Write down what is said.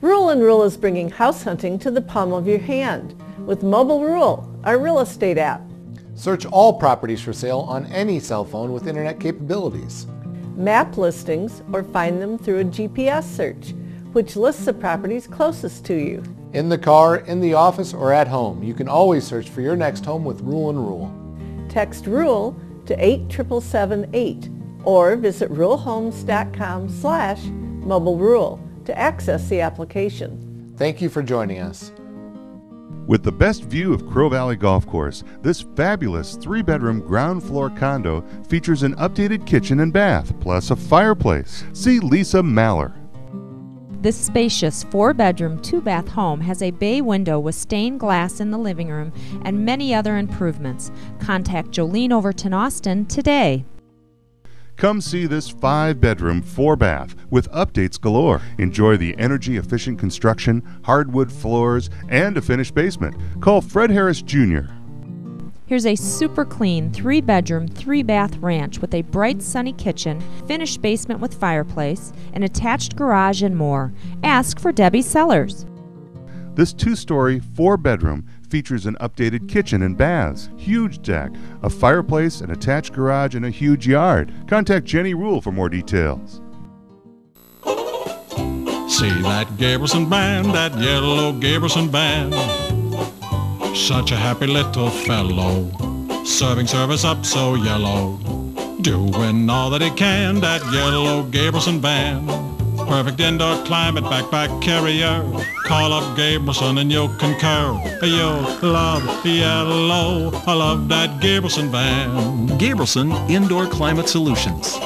Rule and Rule is bringing house hunting to the palm of your hand with Mobile Rule, our real estate app. Search all properties for sale on any cell phone with internet capabilities. Map listings or find them through a GPS search, which lists the properties closest to you. In the car, in the office, or at home, you can always search for your next home with Rule and Rule. Text RULE to 87778 or visit rulehomes.com/mobilerule to access the application. Thank you for joining us. With the best view of Crow Valley Golf Course, this fabulous 3-bedroom ground floor condo features an updated kitchen and bath, plus a fireplace. See Lisa Maller. This spacious 4-bedroom, 2-bath home has a bay window with stained glass in the living room and many other improvements. Contact Jolene Overton Austin today. Come see this 5-bedroom, 4-bath with updates galore. Enjoy the energy-efficient construction, hardwood floors, and a finished basement. Call Fred Harris Jr. Here's a super clean 3-bedroom, 3-bath ranch with a bright sunny kitchen, finished basement with fireplace, an attached garage, and more. Ask for Debbie Sellers. This 2-story, 4-bedroom features an updated kitchen and baths, huge deck, a fireplace, an attached garage, and a huge yard. Contact Jenny Rule for more details. See that Gabrielson band, that yellow Gabrielson band. Such a happy little fellow, serving service up so yellow, doing all that he can, that yellow Gabrielson band. Perfect indoor climate, backpack carrier. Call up Gabrielson and you'll concur. You'll love yellow. I love that Gabrielson band. Gabrielson Indoor Climate Solutions.